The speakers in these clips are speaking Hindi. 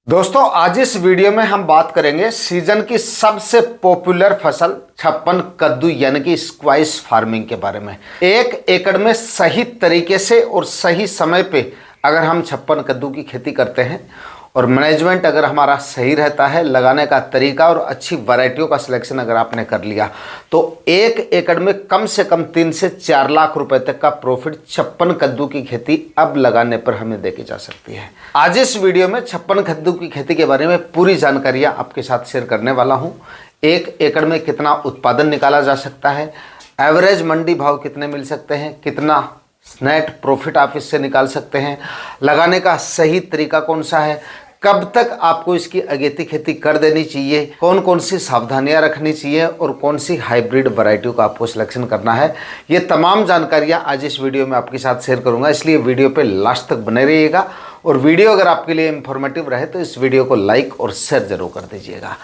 दोस्तों आज इस वीडियो में हम बात करेंगे सीजन की सबसे पॉपुलर फसल छप्पन कद्दू यानी कि स्क्वाइश फार्मिंग के बारे में। 1 एकड़ में सही तरीके से और सही समय पे अगर हम छप्पन कद्दू की खेती करते हैं और मैनेजमेंट अगर हमारा सही रहता है, लगाने का तरीका और अच्छी वैरायटियों का सिलेक्शन अगर आपने कर लिया तो 1 एकड़ में कम से कम 3 से 4 लाख रुपए तक का प्रॉफिट छप्पन कद्दू की खेती अब लगाने पर हमें देखी जा सकती है। आज इस वीडियो में छप्पन कद्दू की खेती के बारे में पूरी जानकारियां आपके साथ शेयर करने वाला हूं। 1 एकड़ में कितना उत्पादन निकाला जा सकता है, एवरेज मंडी भाव कितने मिल सकते हैं, कितना नेट प्रॉफिट आप इससे निकाल सकते हैं, लगाने का सही तरीका कौन सा है, कब तक आपको इसकी अगेती खेती कर देनी चाहिए, कौन कौन सी सावधानियां रखनी चाहिए और कौन सी हाइब्रिड वैरायटियों का आपको सिलेक्शन करना है, ये तमाम जानकारियां आज इस वीडियो में आपके साथ शेयर करूंगा। इसलिए वीडियो पे लास्ट तक बने रहिएगा और वीडियो अगर आपके लिए इंफॉर्मेटिव रहे तो इस वीडियो को लाइक और शेयर जरूर कर दीजिएगा।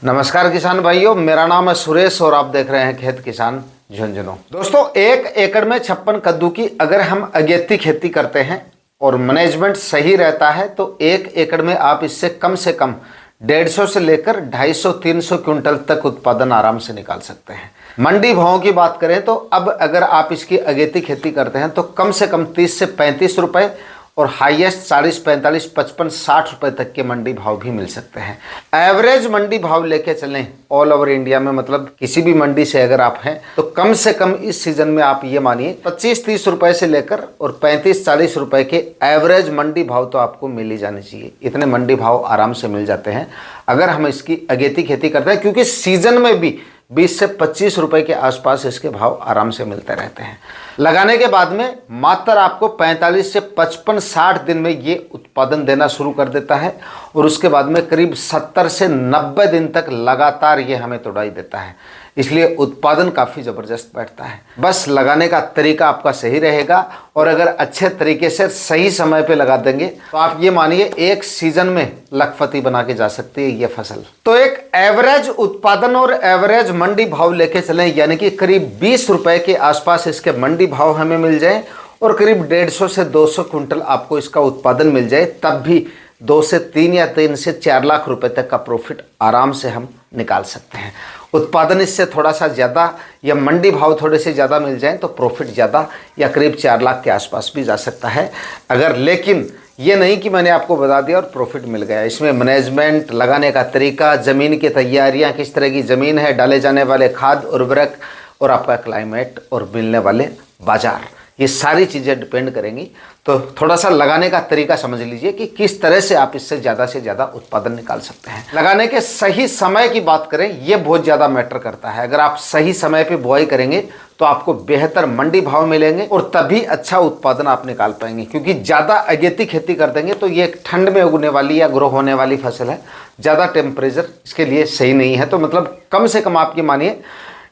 नमस्कार किसान भाइयों, मेरा नाम है सुरेश और आप देख रहे हैं खेत किसान झुंझुनू। दोस्तों 1 एकड़ में छप्पन कद्दू की अगर हम अगेती खेती करते हैं और मैनेजमेंट सही रहता है तो 1 एकड़ में आप इससे कम 150 से लेकर 250-300 क्विंटल तक उत्पादन आराम से निकाल सकते हैं। मंडी भावों की बात करें तो अब अगर आप इसकी अगेती खेती करते हैं तो कम से कम 30 से 35 रुपए और हाईएस्ट 40, 45, 55, 60 रुपए तक के मंडी भाव भी मिल सकते हैं। एवरेज मंडी भाव लेके चलें ऑल ओवर इंडिया में, मतलब किसी भी मंडी से अगर आप हैं तो कम से कम इस सीजन में आप ये मानिए 25-30 रुपए से लेकर और 35-40 रुपए के एवरेज मंडी भाव तो आपको मिल ही जाने चाहिए। इतने मंडी भाव आराम से मिल जाते हैं अगर हम इसकी अगेती खेती करते हैं, क्योंकि सीजन में भी 20 से 25 रुपए के आसपास इसके भाव आराम से मिलते रहते हैं। लगाने के बाद में मात्र आपको 45 से 55-60 दिन में ये उत्पादन देना शुरू कर देता है और उसके बाद में करीब 70 से 90 दिन तक लगातार ये हमें तोड़ाई देता है। इसलिए उत्पादन काफ़ी ज़बरदस्त बैठता है। बस लगाने का तरीका आपका सही रहेगा और अगर अच्छे तरीके से सही समय पे लगा देंगे तो आप ये मानिए एक सीजन में लखपति बना के जा सकती है ये फसल। तो एक एवरेज उत्पादन और एवरेज मंडी भाव लेके चलें, यानी कि करीब 20 रुपए के आसपास इसके मंडी भाव हमें मिल जाए और करीब 150 से 200 क्विंटल आपको इसका उत्पादन मिल जाए, तब भी 2 से 3 या 3 से 4 लाख रुपए तक का प्रॉफिट आराम से हम निकाल सकते हैं। उत्पादन इससे थोड़ा सा ज़्यादा या मंडी भाव थोड़े से ज़्यादा मिल जाए तो प्रॉफिट ज़्यादा या करीब 4 लाख के आसपास भी जा सकता है अगर, लेकिन ये नहीं कि मैंने आपको बता दिया और प्रॉफिट मिल गया। इसमें मैनेजमेंट, लगाने का तरीका, ज़मीन की तैयारियाँ, किस तरह की ज़मीन है, डाले जाने वाले खाद उर्वरक और आपका क्लाइमेट और मिलने वाले बाज़ार, ये सारी चीज़ें डिपेंड करेंगी। तो थोड़ा सा लगाने का तरीका समझ लीजिए कि किस तरह से आप इससे ज़्यादा उत्पादन निकाल सकते हैं। लगाने के सही समय की बात करें, ये बहुत ज़्यादा मैटर करता है। अगर आप सही समय पे बुआई करेंगे तो आपको बेहतर मंडी भाव मिलेंगे और तभी अच्छा उत्पादन आप निकाल पाएंगे, क्योंकि ज़्यादा अगेती खेती कर देंगे तो ये एक ठंड में उगने वाली या ग्रो होने वाली फसल है, ज़्यादा टेम्परेचर इसके लिए सही नहीं है। तो मतलब कम से कम आप ये मानिए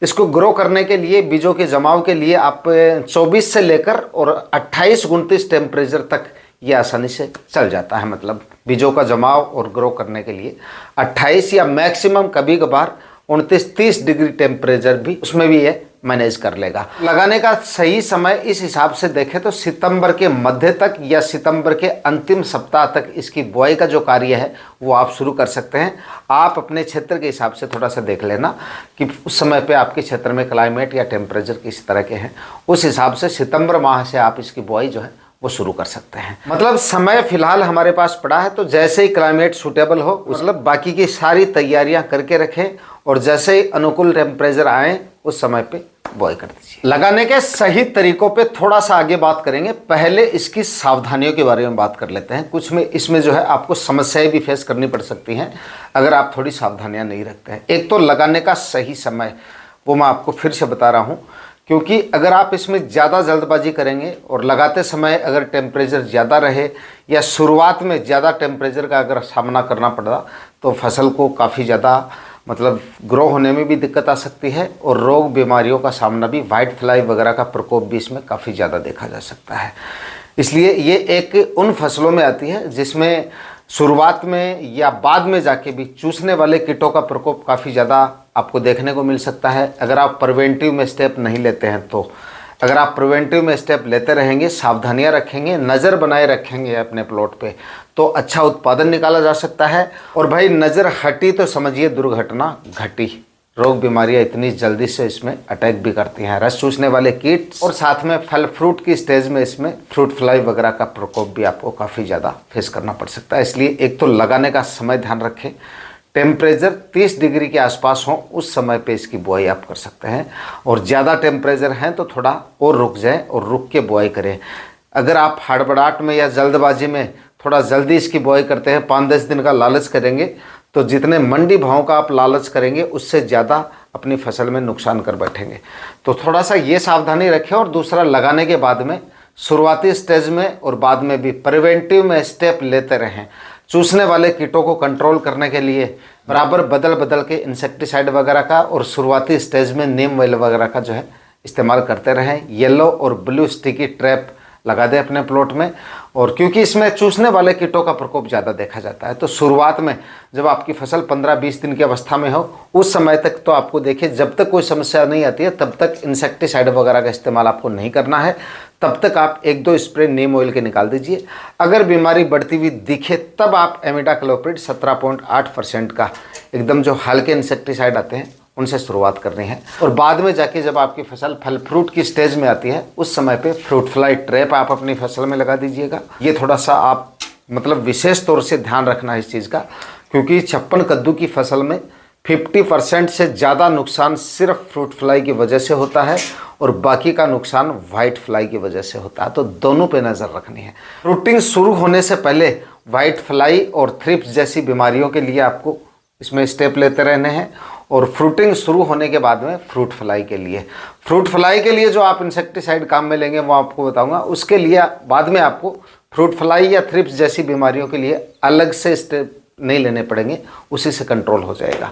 इसको ग्रो करने के लिए, बीजों के जमाव के लिए आप 24 से लेकर और 28-29 टेम्परेचर तक ये आसानी से चल जाता है। मतलब बीजों का जमाव और ग्रो करने के लिए 28 या मैक्सिमम कभी कभार 29-30 डिग्री टेम्परेचर भी उसमें भी ये मैनेज कर लेगा। लगाने का सही समय इस हिसाब से देखें तो सितंबर के मध्य तक या सितंबर के अंतिम सप्ताह तक इसकी बुआई का जो कार्य है वो आप शुरू कर सकते हैं। आप अपने क्षेत्र के हिसाब से थोड़ा सा देख लेना कि उस समय पे आपके क्षेत्र में क्लाइमेट या टेम्परेचर किस तरह के हैं, उस हिसाब से सितंबर माह से आप इसकी बुआई जो है वो शुरू कर सकते हैं। मतलब समय फिलहाल हमारे पास पड़ा है, तो जैसे ही क्लाइमेट सूटेबल हो मतलब बाकी की सारी तैयारियां करके रखें और जैसे ही अनुकूल टेम्परेचर आए उस समय पे बुआई कर दीजिए। लगाने के सही तरीकों पे थोड़ा सा आगे बात करेंगे, पहले इसकी सावधानियों के बारे में बात कर लेते हैं। कुछ में इसमें जो है आपको समस्याएं भी फेस करनी पड़ सकती हैं अगर आप थोड़ी सावधानियां नहीं रखते हैं। एक तो लगाने का सही समय, वो मैं आपको फिर से बता रहा हूँ, क्योंकि अगर आप इसमें ज़्यादा जल्दबाजी करेंगे और लगाते समय अगर टेम्परेचर ज़्यादा रहे या शुरुआत में ज़्यादा टेम्परेचर का अगर सामना करना पड़ा तो फसल को काफ़ी ज़्यादा मतलब ग्रो होने में भी दिक्कत आ सकती है और रोग बीमारियों का सामना भी, वाइट फ्लाई वगैरह का प्रकोप भी इसमें काफ़ी ज़्यादा देखा जा सकता है। इसलिए ये एक उन फसलों में आती है जिसमें शुरुआत में या बाद में जाके भी चूसने वाले कीटों का प्रकोप काफ़ी ज़्यादा आपको देखने को मिल सकता है अगर आप प्रिवेंटिव में स्टेप नहीं लेते हैं तो। अगर आप प्रिवेंटिव में स्टेप लेते रहेंगे, सावधानियां रखेंगे, नज़र बनाए रखेंगे अपने प्लॉट पे, तो अच्छा उत्पादन निकाला जा सकता है। और भाई नज़र हटी तो समझिए दुर्घटना घटी। रोग बीमारियां इतनी जल्दी से इसमें अटैक भी करती हैं, रस चूसने वाले कीट, और साथ में फल फ्रूट की स्टेज में इसमें फ्रूट फ्लाई वगैरह का प्रकोप भी आपको काफ़ी ज़्यादा फेस करना पड़ सकता है। इसलिए एक तो लगाने का समय ध्यान रखें, टेम्परेचर 30 डिग्री के आसपास हो उस समय पे इसकी बुआई आप कर सकते हैं, और ज़्यादा टेम्परेचर है तो थोड़ा और रुक जाएं और रुक के बुआई करें। अगर आप हड़बड़ाहट में या जल्दबाजी में थोड़ा जल्दी इसकी बुआई करते हैं, 5-10 दिन का लालच करेंगे, तो जितने मंडी भाव का आप लालच करेंगे उससे ज़्यादा अपनी फसल में नुकसान कर बैठेंगे। तो थोड़ा सा ये सावधानी रखें। और दूसरा, लगाने के बाद में शुरुआती स्टेज में और बाद में भी प्रिवेंटिव में स्टेप लेते रहें। चूसने वाले कीटों को कंट्रोल करने के लिए बराबर बदल बदल के इंसेक्टिसाइड वगैरह का और शुरुआती स्टेज में नीम ऑयल वगैरह का जो है इस्तेमाल करते रहें। येलो और ब्लू स्टिकी ट्रैप लगा दें अपने प्लॉट में। और क्योंकि इसमें चूसने वाले कीटों का प्रकोप ज़्यादा देखा जाता है, तो शुरुआत में जब आपकी फसल 15-20 दिन की अवस्था में हो उस समय तक तो आपको देखिए, जब तक कोई समस्या नहीं आती है तब तक इंसेक्टिसाइड वगैरह का इस्तेमाल आपको नहीं करना है। तब तक आप 1-2 स्प्रे नीम ऑयल के निकाल दीजिए। अगर बीमारी बढ़ती हुई दिखे तब आप इमिडाक्लोप्रिड 17.8% का एकदम जो हल्के इंसेक्टिसाइड आते हैं उनसे शुरुआत करनी है। और बाद में जाके जब आपकी फसल फल फ्रूट की स्टेज में आती है उस समय पे फ्रूट फ्लाई ट्रैप आप अपनी फसल में लगा दीजिएगा। ये थोड़ा सा आप मतलब विशेष तौर से ध्यान रखना है इस चीज़ का, क्योंकि 56 कद्दू की फसल में 50% से ज़्यादा नुकसान सिर्फ फ्रूट फ्लाई की वजह से होता है और बाकी का नुकसान वाइट फ्लाई की वजह से होता है। तो दोनों पे नज़र रखनी है। फ्रूटिंग शुरू होने से पहले वाइट फ्लाई और थ्रिप्स जैसी बीमारियों के लिए आपको इसमें स्टेप लेते रहने हैं, और फ्रूटिंग शुरू होने के बाद में फ्रूट फ्लाई के लिए जो आप इंसेक्टिसाइड काम में लेंगे वो आपको बताऊंगा। उसके लिए बाद में आपको फ्रूट फ्लाई या थ्रिप्स जैसी बीमारियों के लिए अलग से स्टेप नहीं लेने पड़ेंगे, उसी से कंट्रोल हो जाएगा।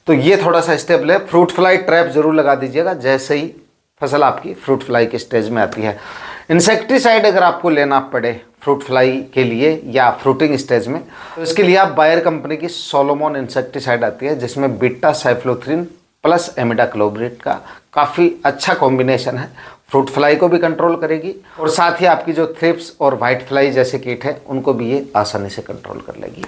तो ये थोड़ा सा स्टेप ले। फ्रूट फ्लाई ट्रैप जरूर लगा दीजिएगा जैसे ही फसल आपकी फ्रूट फ्लाई के स्टेज में आती है। इंसेक्टिसाइड अगर आपको लेना पड़े फ्रूट फ्लाई के लिए या फ्रूटिंग स्टेज में, तो इसके लिए आप बायर कंपनी की सोलोमोन इंसेक्टिसाइड आती है जिसमें बीटा साइक्लोथ्रिन प्लस इमिडाक्लोप्रिड का काफ़ी अच्छा कॉम्बिनेशन है। फ्रूट फ्लाई को भी कंट्रोल करेगी और साथ ही आपकी जो थ्रिप्स और वाइट फ्लाई जैसे कीट है उनको भी ये आसानी से कंट्रोल कर लेगी।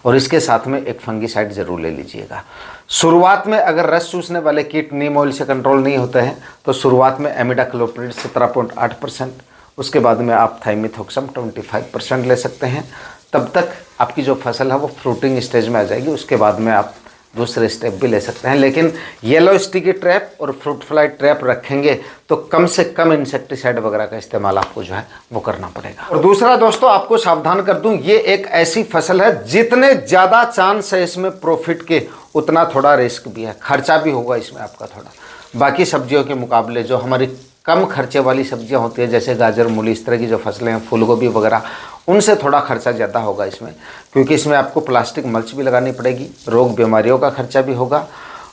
और इसके साथ में एक फंगीसाइड ज़रूर ले लीजिएगा। शुरुआत में अगर रस चूसने वाले कीट नीम ऑयल से कंट्रोल नहीं होते हैं तो शुरुआत में इमिडाक्लोप्रिड 17.8%, उसके बाद में आप थाइमिथॉक्सम 25% ले सकते हैं। तब तक आपकी जो फसल है वो फ्रूटिंग स्टेज में आ जाएगी। उसके बाद में आप दूसरे स्टेप भी ले सकते हैं, लेकिन येलो स्टिकी ट्रैप और फ्रूट फ्लाई ट्रैप रखेंगे तो कम से कम इंसेक्टिसाइड वगैरह का इस्तेमाल आपको जो है वो करना पड़ेगा। और दूसरा दोस्तों, आपको सावधान कर दूं, ये एक ऐसी फसल है जितने ज़्यादा चांस है इसमें प्रॉफिट के उतना थोड़ा रिस्क भी है, खर्चा भी होगा इसमें आपका थोड़ा। बाकी सब्जियों के मुकाबले जो हमारी कम खर्चे वाली सब्जियां होती है जैसे गाजर मूली इस तरह की जो फसलें हैं, फूलगोभी वगैरह, उनसे थोड़ा खर्चा ज़्यादा होगा इसमें, क्योंकि इसमें आपको प्लास्टिक मल्च भी लगानी पड़ेगी, रोग बीमारियों का खर्चा भी होगा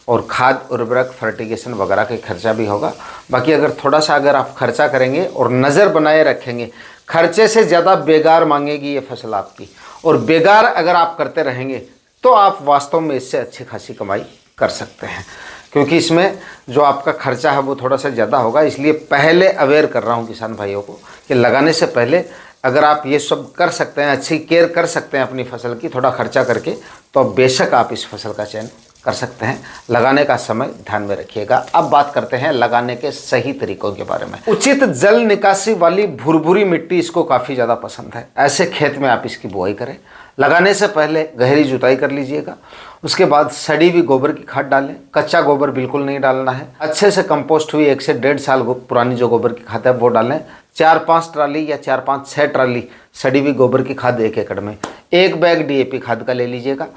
और खाद उर्वरक फर्टिगेशन वगैरह का खर्चा भी होगा। बाकी अगर थोड़ा सा अगर आप खर्चा करेंगे और नज़र बनाए रखेंगे, खर्चे से ज़्यादा बेगार मांगेगी ये फसल आपकी, और बेगार अगर आप करते रहेंगे तो आप वास्तव में इससे अच्छी खासी कमाई कर सकते हैं, क्योंकि इसमें जो आपका खर्चा है वो थोड़ा सा ज़्यादा होगा। इसलिए पहले अवेयर कर रहा हूँ किसान भाइयों को कि लगाने से पहले अगर आप ये सब कर सकते हैं, अच्छी केयर कर सकते हैं अपनी फसल की थोड़ा खर्चा करके, तो बेशक आप इस फसल का चयन कर सकते हैं। लगाने का समय ध्यान में रखिएगा। अब बात करते हैं लगाने के सही तरीकों के बारे में। उचित जल निकासी वाली भुरभुरी मिट्टी इसको काफ़ी ज़्यादा पसंद है, ऐसे खेत में आप इसकी बुआई करें। लगाने से पहले गहरी जुताई कर लीजिएगा। उसके बाद सड़ी हुई गोबर की खाद डालें, कच्चा गोबर बिल्कुल नहीं डालना है। अच्छे से कंपोस्ट हुई 1 से 1.5 साल पुरानी जो गोबर की खाद है वो डालें। 4-5 ट्राली या 4-5-6 ट्राली सड़ी हुई गोबर की खाद 1 एकड़ में, 1 बैग DAP खाद का ले लीजिएगा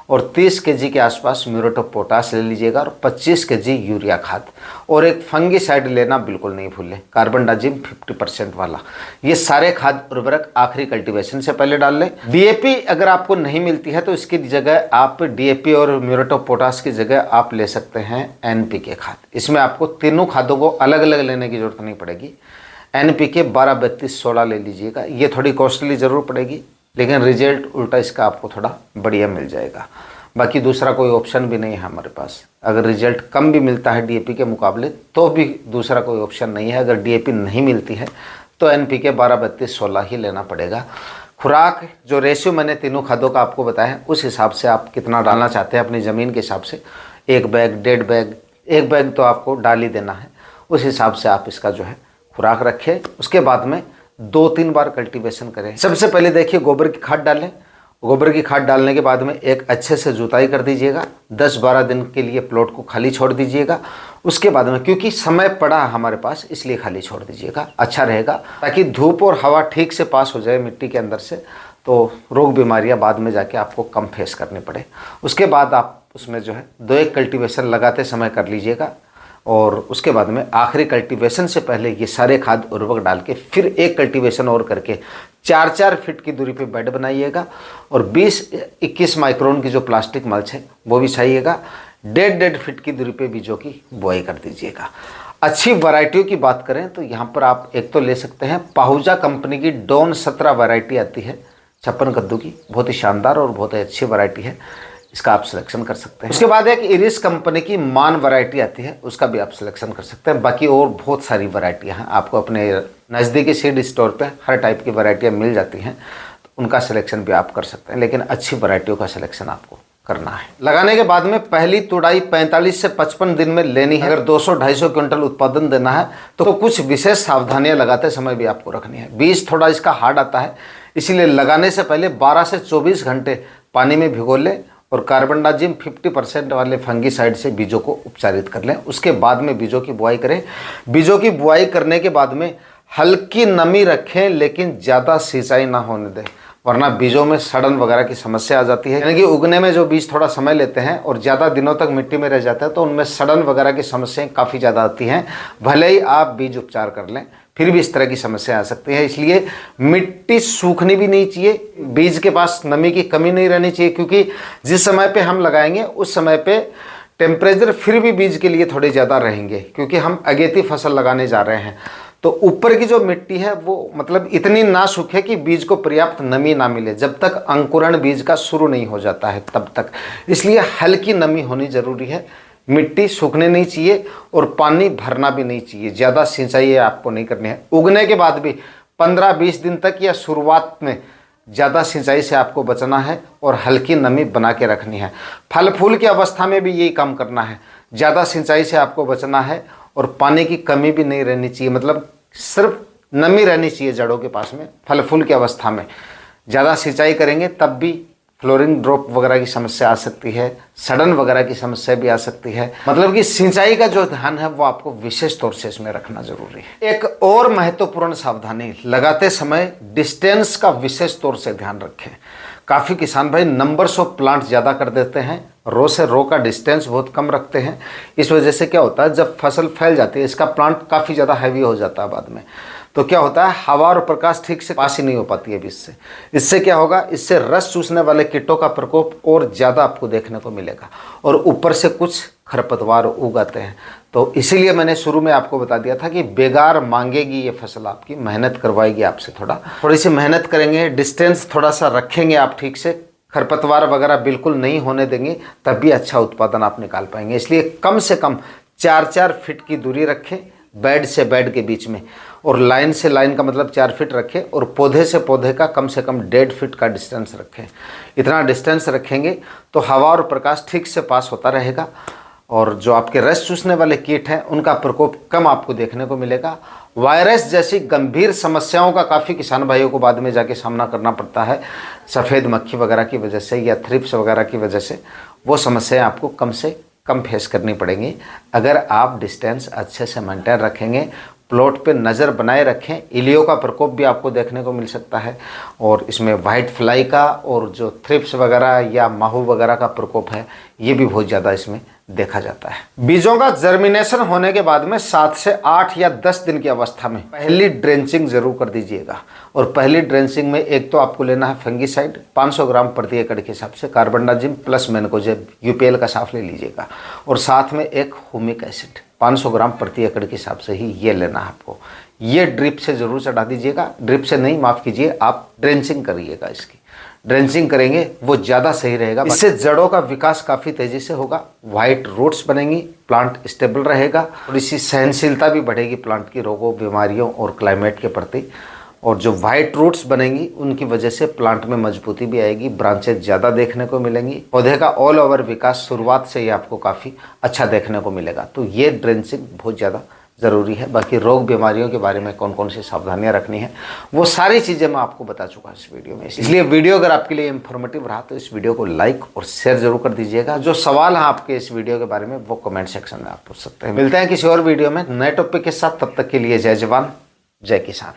और 30 kg के आसपास म्यूरेट ऑफ पोटाश ले लीजिएगा और 25 kg यूरिया खाद, और एक फंगीसाइड लेना बिल्कुल नहीं भूलें, कार्बनडाजिम 50% वाला। ये सारे खाद उर्वरक आखिरी कल्टीवेशन से पहले डाल लें। DAP अगर आपको नहीं मिलती है तो इसकी जगह आप DAP और म्यूरेट ऑफ पोटाश की जगह आप ले सकते हैं NPK खाद। इसमें आपको तीनों खादों को अलग अलग लेने की जरूरत नहीं पड़ेगी। NPK 12-32-16 ले लीजिएगा। ये थोड़ी कॉस्टली ज़रूर पड़ेगी लेकिन रिजल्ट उल्टा इसका आपको थोड़ा बढ़िया मिल जाएगा। बाकी दूसरा कोई ऑप्शन भी नहीं है हमारे पास। अगर रिजल्ट कम भी मिलता है डीएपी के मुकाबले तो भी दूसरा कोई ऑप्शन नहीं है। अगर डीएपी नहीं मिलती है तो एनपीके 12-32-16 ही लेना पड़ेगा। खुराक जो रेशियो मैंने तीनों खादों का आपको बताया उस हिसाब से आप कितना डालना चाहते हैं अपनी ज़मीन के हिसाब से, 1 बैग 1.5 बैग, 1 बैग तो आपको डाल ही देना है। उस हिसाब से आप इसका जो है खुराक रखें। उसके बाद में 2-3 बार कल्टीवेशन करें। सबसे पहले देखिए गोबर की खाद डालें। गोबर की खाद डालने के बाद में एक अच्छे से जुताई कर दीजिएगा। 10-12 दिन के लिए प्लॉट को खाली छोड़ दीजिएगा। उसके बाद में क्योंकि समय पड़ा है हमारे पास इसलिए खाली छोड़ दीजिएगा, अच्छा रहेगा, ताकि धूप और हवा ठीक से पास हो जाए मिट्टी के अंदर से, तो रोग बीमारियां बाद में जाके आपको कम फेस करनी पड़े। उसके बाद आप उसमें जो है 2-1 कल्टीवेशन लगाते समय कर लीजिएगा। और उसके बाद में आखिरी कल्टीवेशन से पहले ये सारे खाद उर्वरक डाल के फिर 1 कल्टीवेशन और करके 4-4 फीट की दूरी पे बेड बनाइएगा। और 20-21 माइक्रोन की जो प्लास्टिक मल्च है वो बिछाइएगा। 1.5 फीट की दूरी पे बीजों की बुआई कर दीजिएगा। अच्छी वैरायटियों की बात करें तो यहाँ पर आप एक तो ले सकते हैं पाहुजा कंपनी की डॉन 17 वैरायटी आती है 56 कद्दू की, बहुत ही शानदार और बहुत ही अच्छी वैरायटी है, इसका आप सिलेक्शन कर सकते हैं। उसके बाद एक इरिस कंपनी की मान वैरायटी आती है, उसका भी आप सिलेक्शन कर सकते हैं। बाकी और बहुत सारी वैरायटियाँ हैं, आपको अपने नज़दीकी सीड स्टोर पे हर टाइप की वैरायटियाँ मिल जाती हैं, तो उनका सिलेक्शन भी आप कर सकते हैं। लेकिन अच्छी वैरायटियों का सिलेक्शन आपको करना है। लगाने के बाद में पहली तुड़ाई 45 से 55 दिन में लेनी है। अगर 200-250 क्विंटल उत्पादन देना है तो कुछ विशेष सावधानियां लगाते समय भी आपको रखनी है। बीज थोड़ा इसका हार्ड आता है, इसीलिए लगाने से पहले 12 से 24 घंटे पानी में भिगो लें और कार्बनडाजिम 50% वाले फंगीसाइड से बीजों को उपचारित कर लें। उसके बाद में बीजों की बुआई करें। बीजों की बुआई करने के बाद में हल्की नमी रखें, लेकिन ज़्यादा सिंचाई ना होने दें, वरना बीजों में सड़न वगैरह की समस्या आ जाती है। यानी कि उगने में जो बीज थोड़ा समय लेते हैं और ज़्यादा दिनों तक मिट्टी में रह जाते हैं तो उनमें सड़न वगैरह की समस्याएं काफ़ी ज़्यादा आती हैं। भले ही आप बीज उपचार कर लें फिर भी इस तरह की समस्या आ सकती है। इसलिए मिट्टी सूखनी भी नहीं चाहिए, बीज के पास नमी की कमी नहीं रहनी चाहिए, क्योंकि जिस समय पे हम लगाएंगे उस समय पे टेम्परेचर फिर भी बीज के लिए थोड़े ज़्यादा रहेंगे, क्योंकि हम अगेती फसल लगाने जा रहे हैं। तो ऊपर की जो मिट्टी है वो मतलब इतनी ना सूखे कि बीज को पर्याप्त नमी ना मिले, जब तक अंकुरण बीज का शुरू नहीं हो जाता है तब तक। इसलिए हल्की नमी होनी ज़रूरी है, मिट्टी सूखने नहीं चाहिए और पानी भरना भी नहीं चाहिए, ज़्यादा सिंचाई आपको नहीं करनी है। उगने के बाद भी 15-20 दिन तक या शुरुआत में ज़्यादा सिंचाई से आपको बचना है और हल्की नमी बना के रखनी है। फल फूल की अवस्था में भी यही काम करना है, ज़्यादा सिंचाई से आपको बचना है और पानी की कमी भी नहीं रहनी चाहिए, मतलब सिर्फ नमी रहनी चाहिए जड़ों के पास में। फल फूल की अवस्था में ज़्यादा सिंचाई करेंगे तब भी फ्लोरिंग ड्रॉप वगैरह की समस्या आ सकती है, सड़न वगैरह की समस्या भी आ सकती है। मतलब कि सिंचाई का जो ध्यान है वो आपको विशेष तौर से इसमें रखना जरूरी है। एक और महत्वपूर्ण सावधानी, लगाते समय डिस्टेंस का विशेष तौर से ध्यान रखें। काफ़ी किसान भाई नंबर्स ऑफ प्लांट ज़्यादा कर देते हैं, रो से रो का डिस्टेंस बहुत कम रखते हैं। इस वजह से क्या होता है, जब फसल फैल जाती है इसका प्लांट काफ़ी ज़्यादा हैवी हो जाता है बाद में, तो क्या होता है हवा और प्रकाश ठीक से पास ही नहीं हो पाती है बीज से। इससे क्या होगा, इससे रस चूसने वाले कीटों का प्रकोप और ज़्यादा आपको देखने को मिलेगा और ऊपर से कुछ खरपतवार उगाते हैं। तो इसीलिए मैंने शुरू में आपको बता दिया था कि बेकार मांगेगी ये फसल, आपकी मेहनत करवाएगी आपसे, थोड़ी सी मेहनत करेंगे, डिस्टेंस थोड़ा सा रखेंगे आप ठीक से, खरपतवार वगैरह बिल्कुल नहीं होने देंगे, तब भी अच्छा उत्पादन आप निकाल पाएंगे। इसलिए कम से कम 4-4 फीट की दूरी रखें बेड से बेड के बीच में, और लाइन से लाइन का मतलब 4 फीट रखें, और पौधे से पौधे का कम से कम 1.5 फीट का डिस्टेंस रखें। इतना डिस्टेंस रखेंगे तो हवा और प्रकाश ठीक से पास होता रहेगा और जो आपके रस चूसने वाले कीट हैं उनका प्रकोप कम आपको देखने को मिलेगा। वायरस जैसी गंभीर समस्याओं का काफ़ी किसान भाइयों को बाद में जाके सामना करना पड़ता है, सफ़ेद मक्खी वगैरह की वजह से या थ्रिप्स वगैरह की वजह से। वो समस्याएं आपको कम से कम फेस करनी पड़ेंगी अगर आप डिस्टेंस अच्छे से मेंटेन रखेंगे, प्लॉट पे नज़र बनाए रखें। इलियो का प्रकोप भी आपको देखने को मिल सकता है और इसमें वाइट फ्लाई का और जो थ्रिप्स वगैरह या माहू वगैरह का प्रकोप है ये भी बहुत ज़्यादा इसमें देखा जाता है। बीजों का जर्मिनेशन होने के बाद में 7 से 8 या 10 दिन की अवस्था में पहली ड्रेंचिंग जरूर कर दीजिएगा। और पहली ड्रेंचिंग में एक तो आपको लेना है फंगीसाइड 500 ग्राम प्रति एकड़ के हिसाब से, कार्बनडाजिम प्लस मैनकोजेब यूपीएल का साफ ले लीजिएगा, और साथ में एक ह्यूमिक एसिड 500 ग्राम प्रति एकड़ के हिसाब से ही ये लेना है आपको। ये ड्रिप से ज़रूर चढ़ा दीजिएगा, ड्रिप से नहीं, माफ़ कीजिए, आप ड्रेंचिंग करिएगा इसकी। ड्रेंचिंग करेंगे वो ज़्यादा सही रहेगा। इससे जड़ों का विकास काफ़ी तेज़ी से होगा, वाइट रूट्स बनेंगी, प्लांट स्टेबल रहेगा और इसी सहनशीलता भी बढ़ेगी प्लांट की रोगों, बीमारियों और क्लाइमेट के प्रति। और जो वाइट रूट्स बनेंगी उनकी वजह से प्लांट में मजबूती भी आएगी, ब्रांचेज ज़्यादा देखने को मिलेंगी, पौधे का ऑल ओवर विकास शुरुआत से ही आपको काफ़ी अच्छा देखने को मिलेगा। तो ये ड्रेंचिंग बहुत ज़्यादा ज़रूरी है। बाकी रोग बीमारियों के बारे में कौन कौन सी सावधानियां रखनी है वो सारी चीज़ें मैं आपको बता चुका हूँ इस वीडियो में। इसलिए वीडियो अगर आपके लिए इंफॉर्मेटिव रहा तो इस वीडियो को लाइक और शेयर जरूर कर दीजिएगा। जो सवाल है आपके इस वीडियो के बारे में वो कमेंट सेक्शन में आप पूछ सकते हैं। मिलते हैं किसी और वीडियो में नए टॉपिक के साथ, तब तक के लिए जय जवान जय किसान।